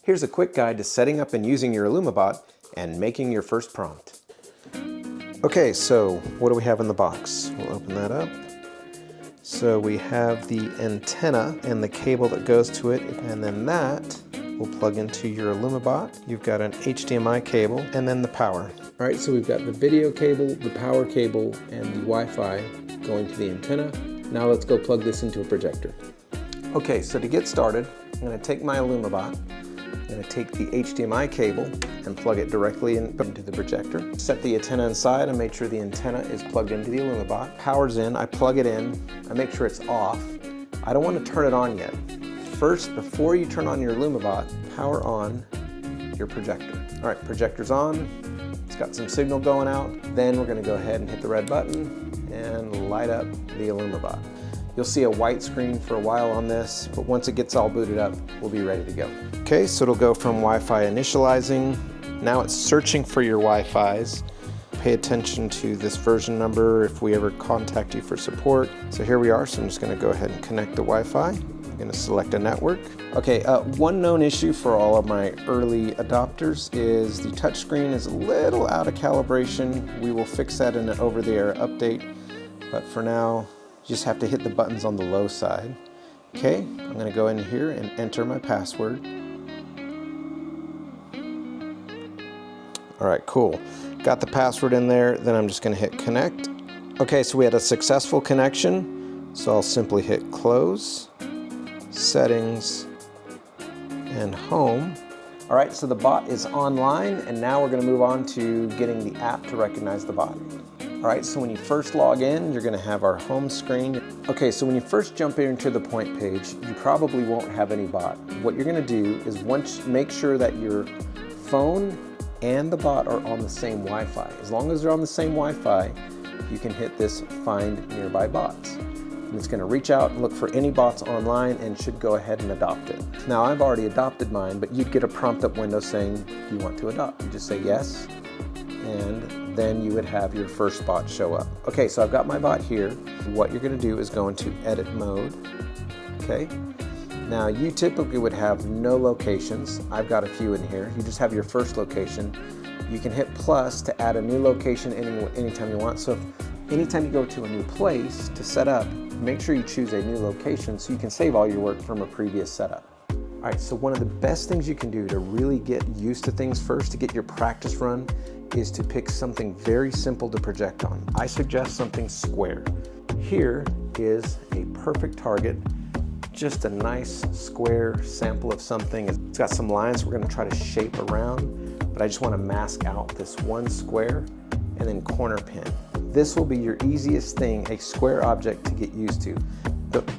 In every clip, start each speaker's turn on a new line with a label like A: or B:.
A: Here's a quick guide to setting up and using your illumibot and making your first prompt. Okay, so what do we have in the box? We'll open that up. So we have the antenna and the cable that goes to it, and then that will plug into your illumibot. You've got an HDMI cable and then the power. All right, so we've got the video cable, the power cable, and the Wi-Fi going to the antenna. Now let's go plug this into a projector. Okay, so to get started, I'm going to take my illumibot. I'm going to take the HDMI cable and plug it directly into the projector. Set the antenna inside and make sure the antenna is plugged into the illumibot. Power's in, I plug it in, I make sure it's off. I don't want to turn it on yet. First, before you turn on your illumibot, power on your projector. All right, projector's on. It's got some signal going out. Then we're going to go ahead and hit the red button and light up the illumibot. You'll see a white screen for a while on this, but once it gets all booted up, we'll be ready to go. Okay, so it'll go from Wi-Fi initializing. Now it's searching for your Wi-Fis. Pay attention to this version number if we ever contact you for support. So here we are, so I'm just going to go ahead and connect the Wi-Fi. I'm going to select a network. Okay, one known issue for all of my early adopters is the touchscreen is a little out of calibration. We will fix that in an over-the-air update, but for now, you just have to hit the buttons on the low side. Okay, I'm going to go in here and enter my password. All right, cool. Got the password in there, then I'm just going to hit connect. Okay, so we had a successful connection, so I'll simply hit close, settings, and home. All right, so the bot is online, and now we're going to move on to getting the app to recognize the bot. All right, so when you first log in, you're going to have our home screen. Okay, so when you first jump into the point page, you probably won't have any bot. What you're going to do is make sure that your phone and the bot are on the same Wi-Fi. As long as they're on the same Wi-Fi, you can hit this Find Nearby Bots. And it's going to reach out and look for any bots online and should go ahead and adopt it. Now, I've already adopted mine, but you'd get a prompt-up window saying you want to adopt. You just say yes, and then you would have your first bot show up. Okay, so I've got my bot here. What you're going to do is go into edit mode. Okay. Now, you typically would have no locations. I've got a few in here. You just have your first location. You can hit plus to add a new location anytime you want. So if anytime you go to a new place to set up, make sure you choose a new location so you can save all your work from a previous setup. All right, so one of the best things you can do to really get used to things first, to get your practice run, is to pick something very simple to project on. I suggest something square. Here is a perfect target. Just a nice square sample of something. It's got some lines we're going to try to shape around, but I just want to mask out this one square and then corner pin. This will be your easiest thing, a square object to get used to.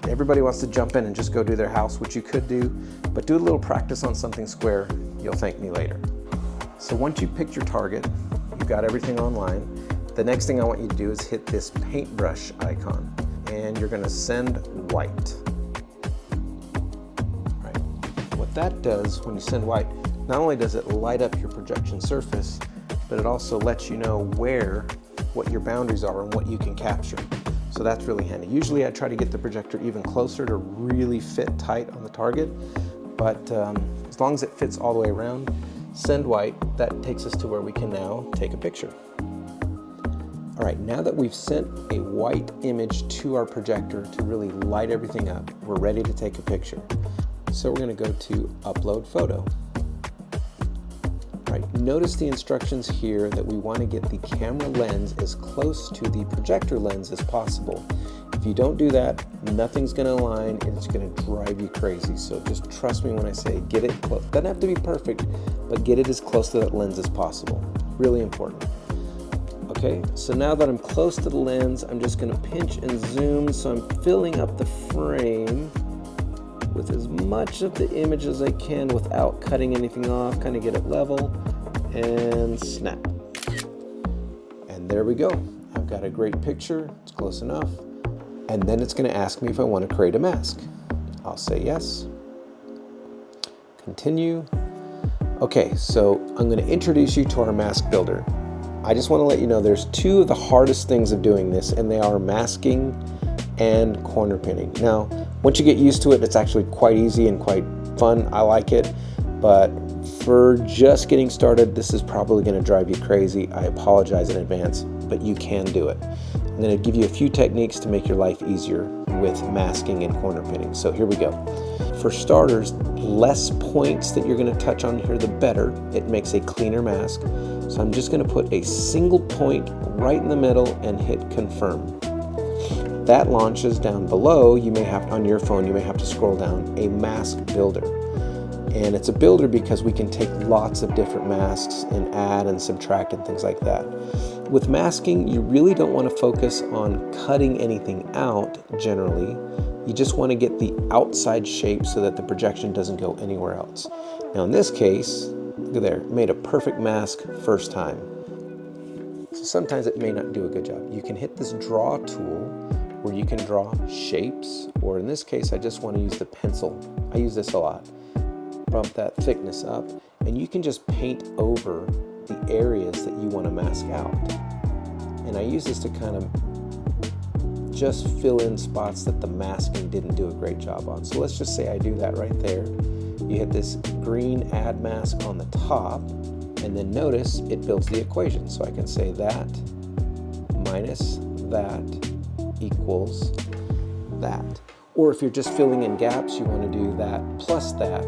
A: Everybody wants to jump in and just go do their house, which you could do, but do a little practice on something square. You'll thank me later. So once you picked your target, you've got everything online, the next thing I want you to do is hit this paintbrush icon, and you're going to send white. What that does when you send white, not only does it light up your projection surface, but it also lets you know what your boundaries are and what you can capture. So that's really handy. Usually I try to get the projector even closer to really fit tight on the target, but as long as it fits all the way around, send white, that takes us to where we can now take a picture. All right, now that we've sent a white image to our projector to really light everything up, we're ready to take a picture. So we're going to go to upload photo. All right, notice the instructions here that we want to get the camera lens as close to the projector lens as possible. If you don't do that, nothing's going to align and it's going to drive you crazy. So just trust me when I say get it close. Doesn't have to be perfect, but get it as close to that lens as possible. Really important. Okay, so now that I'm close to the lens, I'm just going to pinch and zoom so I'm filling up the frame with as much of the image as I can without cutting anything off, kind of get it level, and snap. And there we go. I've got a great picture, it's close enough. And then it's going to ask me if I want to create a mask. I'll say yes. Continue. Okay, so I'm going to introduce you to our mask builder. I just want to let you know there's two of the hardest things of doing this, and they are masking and corner pinning. Now, once you get used to it, it's actually quite easy and quite fun. I like it. but for just getting started, this is probably going to drive you crazy. I apologize in advance, but you can do it. I'm going to give you a few techniques to make your life easier with masking and corner pinning. So here we go. For starters, less points that you're going to touch on here, the better. It makes a cleaner mask. So I'm just going to put a single point right in the middle and hit confirm. That launches down below. You may have, on your phone, you may have to scroll down, a mask builder. And it's a builder because we can take lots of different masks and add and subtract and things like that. With masking, you really don't want to focus on cutting anything out generally. You just want to get the outside shape so that the projection doesn't go anywhere else. Now in this case, look at there, made a perfect mask first time. So sometimes it may not do a good job. You can hit this draw tool where you can draw shapes, or in this case, I just want to use the pencil. I use this a lot. Bump that thickness up, and you can just paint over the areas that you want to mask out. And I use this to kind of just fill in spots that the masking didn't do a great job on. So let's just say I do that right there. You hit this green add mask on the top, and then notice it builds the equation. So I can say that minus that equals that. Or if you're just filling in gaps, you want to do that plus that.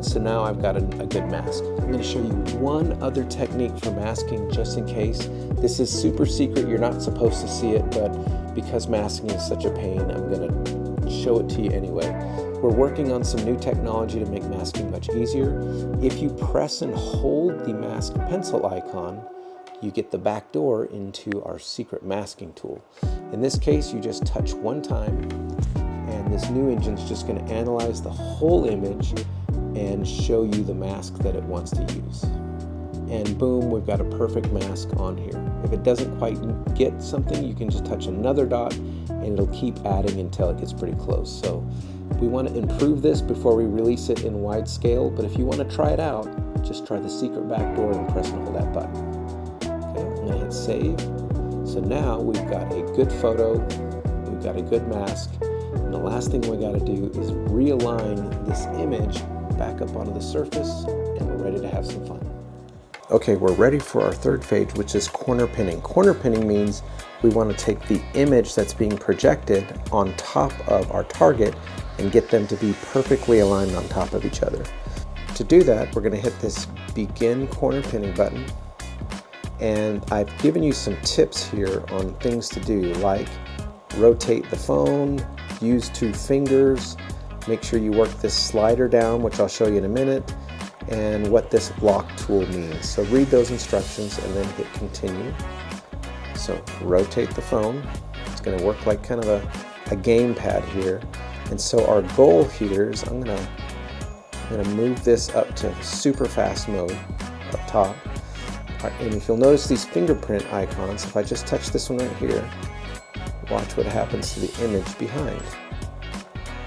A: So now I've got a good mask. I'm going to show you one other technique for masking just in case. This is super secret, you're not supposed to see it, but because masking is such a pain, I'm going to show it to you anyway. We're working on some new technology to make masking much easier. If you press and hold the mask pencil icon, you get the back door into our secret masking tool. In this case, you just touch one time, and this new engine's just going to analyze the whole image and show you the mask that it wants to use. And boom, we've got a perfect mask on here. If it doesn't quite get something, you can just touch another dot and it'll keep adding until it gets pretty close. So we want to improve this before we release it in wide scale, but if you want to try it out, just try the secret back door and press and hold that button. Okay, I'm going to hit save. So now we've got a good photo, we've got a good mask, and the last thing we got to do is realign this image back up onto the surface, and we're ready to have some fun. Okay, we're ready for our third phase, which is corner pinning. Corner pinning means we want to take the image that's being projected on top of our target and get them to be perfectly aligned on top of each other. To do that, we're going to hit this begin corner pinning button, and I've given you some tips here on things to do, like rotate the phone, use 2 fingers, make sure you work this slider down, which I'll show you in a minute, and what this lock tool means. So read those instructions and then hit continue. So rotate the phone. It's going to work like kind of a game pad here. And so our goal here is I'm going to move this up to super fast mode up top. And if you'll notice these fingerprint icons, if I just touch this one right here, watch what happens to the image behind.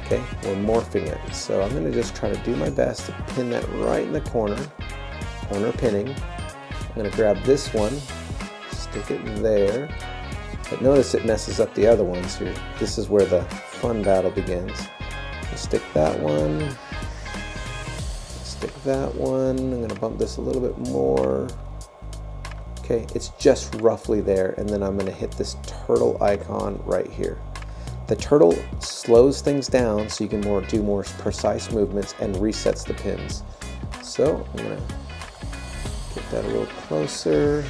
A: Okay, we're morphing it. So I'm going to just try to do my best to pin that right in the corner pinning. I'm going to grab this one, stick it there, but notice it messes up the other ones here. This is where the fun battle begins. Stick that one, stick that one. I'm going to bump this a little bit more. Okay, it's just roughly there, and then I'm going to hit this turtle icon right here. The turtle slows things down so you can do more precise movements and resets the pins. So I'm going to get that a little closer.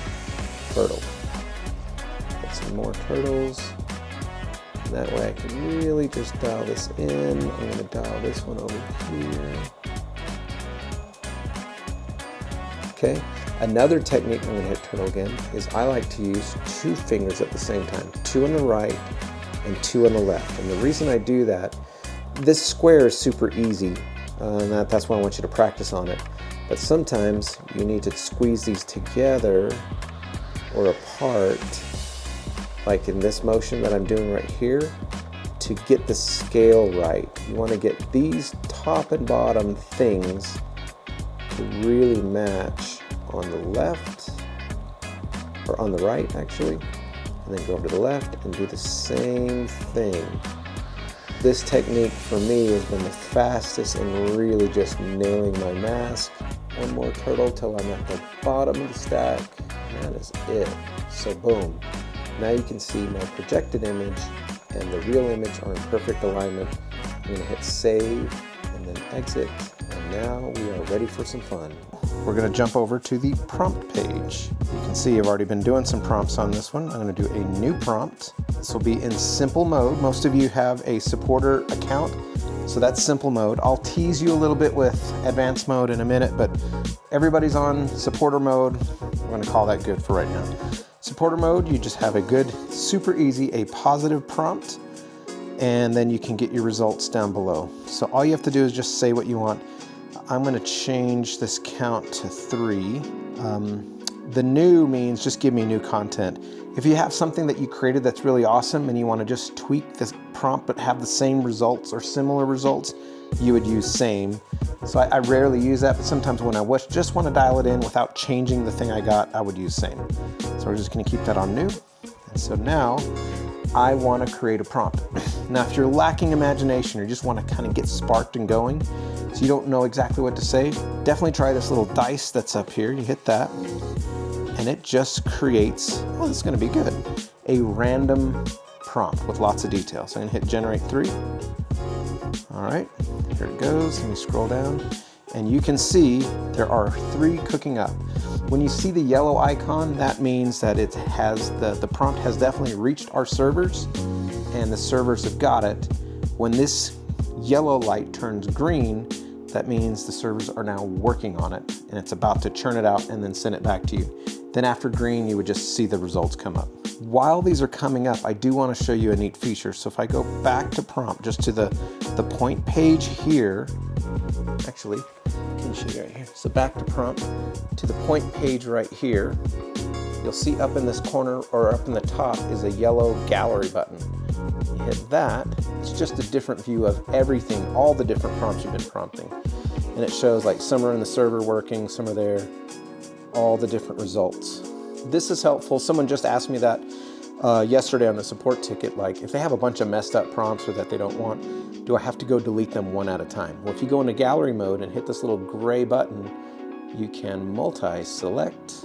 A: Turtle. Get some more turtles. And that way I can really just dial this in. I'm going to dial this one over here. Okay. Another technique, I'm going to hit turtle again, is I like to use 2 fingers at the same time. 2 on the right and 2 on the left. And the reason I do that, this square is super easy, and that's why I want you to practice on it. But sometimes you need to squeeze these together or apart, like in this motion that I'm doing right here, to get the scale right. You want to get these top and bottom things to really match on the left, or on the right actually, and then go over to the left and do the same thing. this technique for me has been the fastest in really just nailing my mask. One more turtle till I'm at the bottom of the stack. That is it. So boom. Now you can see my projected image and the real image are in perfect alignment. I'm going to hit save and then exit. And now we are ready for some fun. We're going to jump over to the prompt page. You can see I've already been doing some prompts on this one. I'm going to do a new prompt. This will be in simple mode. Most of you have a supporter account, so that's simple mode. I'll tease you a little bit with advanced mode in a minute, but everybody's on supporter mode. We're going to call that good for right now. Supporter mode, you just have a good, super easy, a positive prompt, and then you can get your results down below. So all you have to do is just say what you want. I'm going to change this count to 3. The new means just give me new content. If you have something that you created that's really awesome and you want to just tweak this prompt but have the same results or similar results, you would use same. So I rarely use that, but sometimes when I just want to dial it in without changing the thing I got, I would use same. So we're just going to keep that on new. And so now I want to create a prompt. Now, if you're lacking imagination or you just want to kind of get sparked and going, so you don't know exactly what to say, definitely try this little dice that's up here. You hit that, and it just creates, well, this is going to be good, a random prompt with lots of detail. So I'm going to hit generate 3. All right, here it goes. Let me scroll down, and you can see there are 3 cooking up. When you see the yellow icon, that means that it has the prompt has definitely reached our servers, and the servers have got it. When this yellow light turns green, that means the servers are now working on it, and it's about to churn it out and then send it back to you. Then after green, you would just see the results come up. While these are coming up, I do want to show you a neat feature. So if I go back to prompt, just to the point page here, actually, can you see right here? So back to prompt, to the point page right here, you'll see up in this corner or up in the top is a yellow gallery button. You hit that, it's just a different view of everything, all the different prompts you've been prompting. And it shows like some are in the server working, some are there, all the different results. This is helpful. Someone just asked me that yesterday on the support ticket, like if they have a bunch of messed up prompts or that they don't want, do I have to go delete them one at a time? Well, if you go into gallery mode and hit this little gray button, you can multi-select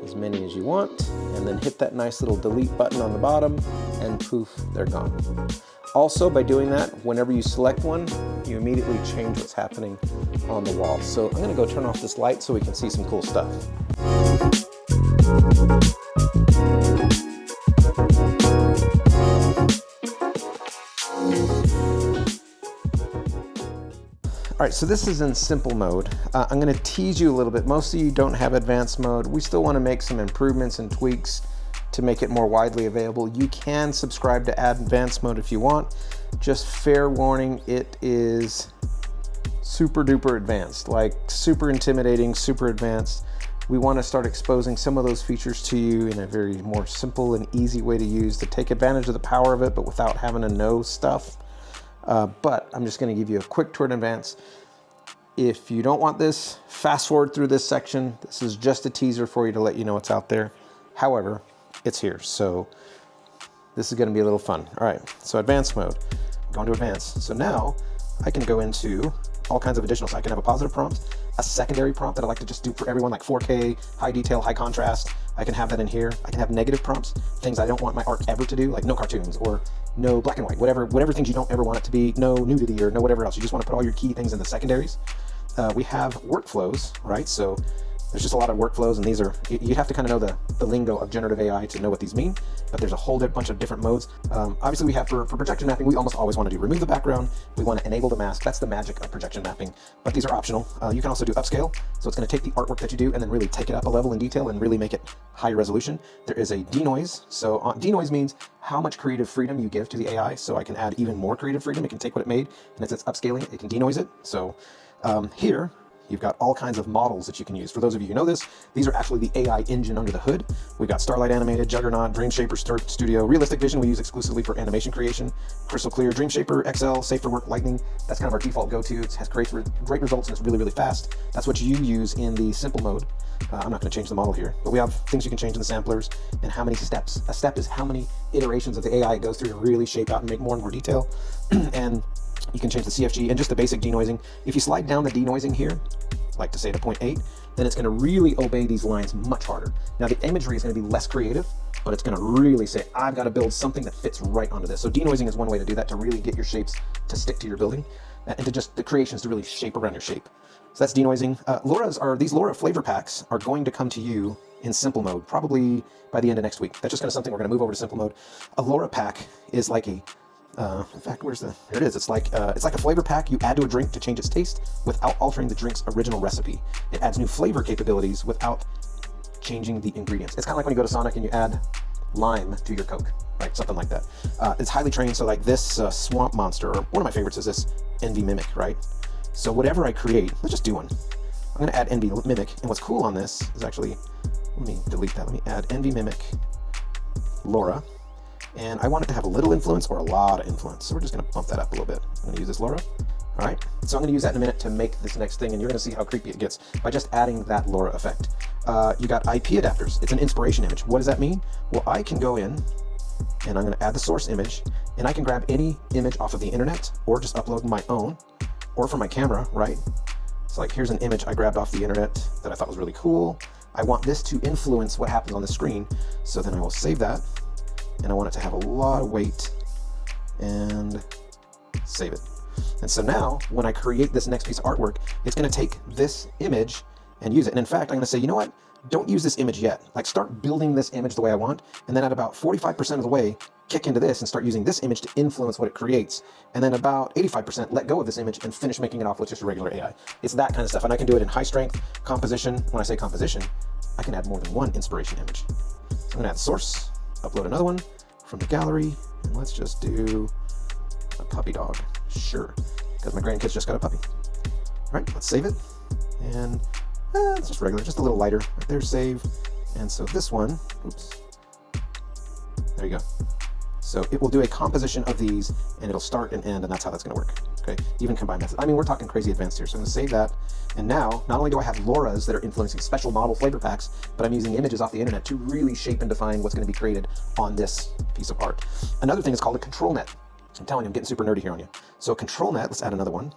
A: as many as you want, and then hit that nice little delete button on the bottom, and poof, they're gone. Also, by doing that, whenever you select one, you immediately change what's happening on the wall. So I'm going to go turn off this light so we can see some cool stuff. All right, so this is in simple mode. I'm going to tease you a little bit. Most of you don't have advanced mode. We still want to make some improvements and tweaks to make it more widely available. You can subscribe to advanced mode if you want. Just fair warning, it is super duper advanced, like super intimidating, super advanced. We want to start exposing some of those features to you in a very more simple and easy way to use to take advantage of the power of it, but without having to know stuff. But I'm just going to give you a quick tour in advance. If you don't want this, fast forward through this section. This is just a teaser for you to let you know what's out there. However, it's here, so this is going to be a little fun. All right, so advanced mode, going to advanced. So now I can go into all kinds of additional. So I can have a positive prompt, a secondary prompt that I like to just do for everyone, like 4K, high detail, high contrast. I can have that in here. I can have negative prompts, things I don't want my art ever to do, like no cartoons or no black and white, whatever things you don't ever want it to be, no nudity or no whatever else. You just want to put all your key things in the secondaries. We have workflows, right? So there's just a lot of workflows, and these are, you have to kind of know the lingo of generative AI to know what these mean, but there's a whole bunch of different modes. Obviously we have for projection mapping, we almost always want to do remove the background. We want to enable the mask. That's the magic of projection mapping, but these are optional. You can also do upscale. So it's going to take the artwork that you do and then really take it up a level in detail and really make it higher resolution. There is a denoise. So denoise means how much creative freedom you give to the AI. So I can add even more creative freedom. It can take what it made, and as it's upscaling, it can denoise it. So here, you've got all kinds of models that you can use. For those of you who know this, these are actually the AI engine under the hood. We've got Starlight Animated, Juggernaut, Dreamshaper Studio, Realistic Vision we use exclusively for animation creation, Crystal Clear, Dreamshaper, XL, Safe for Work, Lightning. That's kind of our default go-to. It has great results and it's really, really fast. That's what you use in the simple mode. I'm not going to change the model here, but we have things you can change in the samplers and how many steps. A step is how many iterations of the AI it goes through to really shape out and make more and more detail. And you can change the CFG and just the basic denoising. If you slide down the denoising here, like to say to 0.8, then it's going to really obey these lines much harder. Now the imagery is going to be less creative, but it's going to really say, I've got to build something that fits right onto this. So denoising is one way to do that, to really get your shapes to stick to your building, and to just the creations to really shape around your shape. So that's denoising. These LoRa flavor packs are going to come to you in simple mode, probably by the end of next week. That's just kind of something we're going to move over to simple mode. A LoRa pack is like a, in fact, here it is. It's like a flavor pack you add to a drink to change its taste without altering the drink's original recipe. It adds new flavor capabilities without changing the ingredients. It's kind of like when you go to Sonic and you add lime to your Coke, right? Something like that. It's highly trained, so like this Swamp Monster, or one of my favorites is this Envy Mimic, right? So whatever I create, let's just do one. I'm going to add Envy Mimic, and what's cool on this is actually, let me delete that. Let me add Envy Mimic LoRa, and I want it to have a little influence or a lot of influence. So we're just going to bump that up a little bit. I'm going to use this LoRa. All right, so I'm going to use that in a minute to make this next thing, and you're going to see how creepy it gets by just adding that LoRa effect. You got IP adapters. It's an inspiration image. What does that mean? Well, I can go in, and I'm going to add the source image, and I can grab any image off of the internet, or just upload my own, or from my camera, right? So like, here's an image I grabbed off the internet that I thought was really cool. I want this to influence what happens on the screen, so then I will save that, and I want it to have a lot of weight, and save it. And so now, when I create this next piece of artwork, it's going to take this image and use it. And in fact, I'm going to say, you know what? Don't use this image yet. Like, start building this image the way I want, and then at about 45% of the way, kick into this and start using this image to influence what it creates. And then about 85% let go of this image and finish making it off with just a regular AI. It's that kind of stuff. And I can do it in high strength composition. When I say composition, I can add more than one inspiration image. So I'm going to add source, upload another one from the gallery, and let's just do a puppy dog. Sure, because my grandkids just got a puppy. All right, let's save it. And it's just regular, just a little lighter. Right there, save. And so this one, oops, there you go. So it will do a composition of these, and it'll start and end, and that's how that's going to work. Okay, even combine methods. I mean, we're talking crazy advanced here. So I'm going to save that. And now, not only do I have LoRa's that are influencing special model flavor packs, but I'm using images off the internet to really shape and define what's going to be created on this piece of art. Another thing is called a control net. I'm telling you, I'm getting super nerdy here on you. So control net, let's add another one,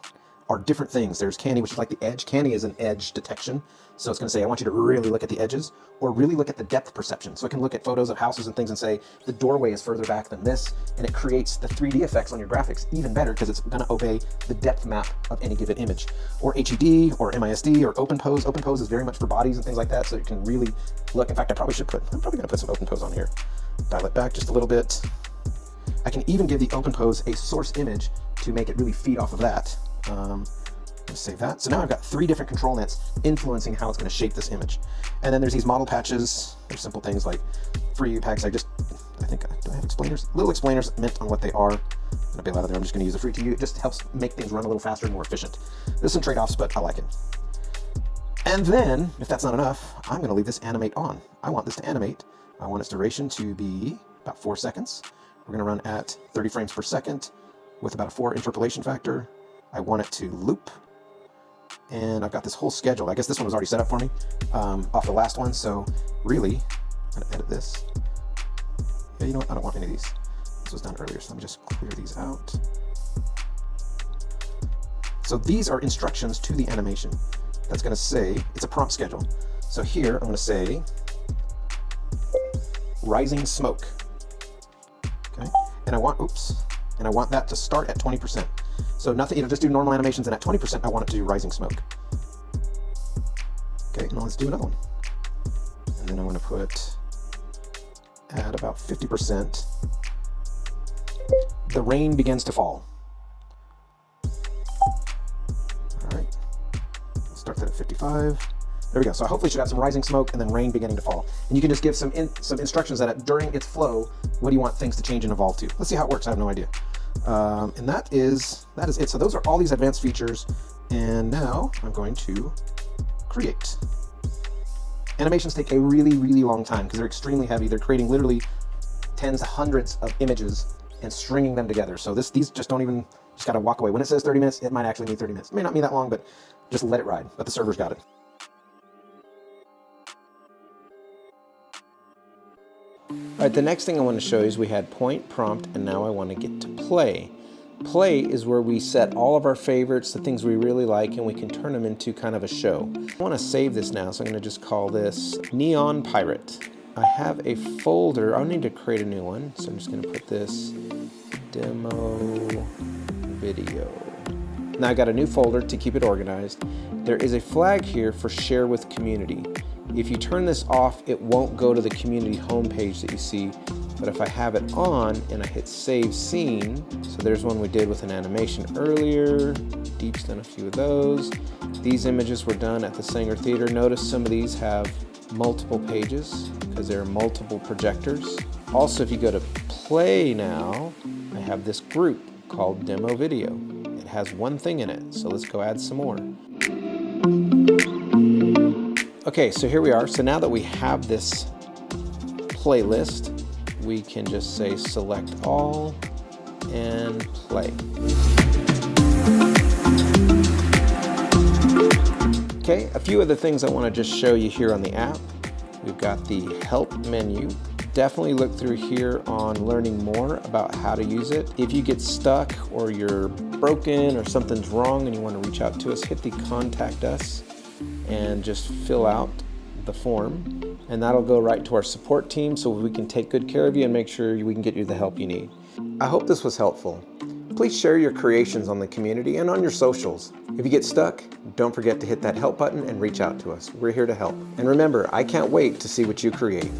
A: are different things. There's canny, which is like the edge. Canny is an edge detection. So it's going to say, I want you to really look at the edges, or really look at the depth perception. So it can look at photos of houses and things and say, the doorway is further back than this, and it creates the 3D effects on your graphics even better because it's going to obey the depth map of any given image. Or HED, or MISD, or OpenPose. OpenPose is very much for bodies and things like that, so you can really look. In fact, I'm probably going to put some OpenPose on here. Dial it back just a little bit. I can even give the OpenPose a source image to make it really feed off of that. Let's save that. So now I've got 3 different control nets influencing how it's going to shape this image. And then there's these model patches. There's simple things like free packs. I think, do I have explainers? Little explainers meant on what they are. I'm going to bail out of there. I'm just going to use the free to you. It just helps make things run a little faster and more efficient. There's some trade-offs, but I like it. And then, if that's not enough, I'm going to leave this animate on. I want this to animate. I want its duration to be about 4 seconds. We're going to run at 30 frames per second with about a 4 interpolation factor. I want it to loop. And I've got this whole schedule. I guess this one was already set up for me off the last one. So really, I'm going to edit this. Yeah, you know what? I don't want any of these. This was done earlier, so let me just clear these out. So these are instructions to the animation. That's going to say, it's a prompt schedule. So here, I'm going to say, rising smoke. Okay, and I want that to start at 20%. So nothing, just do normal animations, and at 20%, I want it to do rising smoke. Okay, now let's do another one. And then I'm going to put, at about 50%, the rain begins to fall. All right, we'll start that at 55. There we go. So hopefully it should have some rising smoke and then rain beginning to fall. And you can just give some instructions that during its flow, what do you want things to change and evolve to? Let's see how it works. I have no idea. And that is it. So those are all these advanced features. And now I'm going to create. Animations take a really, really long time because they're extremely heavy. They're creating literally tens, hundreds of images and stringing them together. So these just don't even, just got to walk away. When it says 30 minutes, it might actually be 30 minutes. It may not be that long, but just let it ride. But the server's got it. All right, the next thing I want to show you is we had point, prompt, and now I want to get to play. Play is where we set all of our favorites, the things we really like, and we can turn them into kind of a show. I want to save this now, so I'm going to just call this Neon Pirate. I have a folder. I'll need to create a new one, so I'm just going to put this demo video. Now I got a new folder to keep it organized. There is a flag here for share with community. If you turn this off, it won't go to the community homepage that you see. But if I have it on and I hit save scene, so there's one we did with an animation earlier. Deep's done a few of those. These images were done at the Sanger Theater. Notice some of these have multiple pages because there are multiple projectors. Also, if you go to play now, I have this group called demo video. It has one thing in it, so let's go add some more. Okay, so here we are. So now that we have this playlist, we can just say select all and play. Okay, a few other things I want to just show you here on the app. We've got the help menu. Definitely look through here on learning more about how to use it. If you get stuck or you're broken or something's wrong and you want to reach out to us, hit the contact us and just fill out the form, and that'll go right to our support team so we can take good care of you and make sure we can get you the help you need. I hope this was helpful. Please share your creations on the community and on your socials. If you get stuck, don't forget to hit that help button and reach out to us. We're here to help. And remember, I can't wait to see what you create.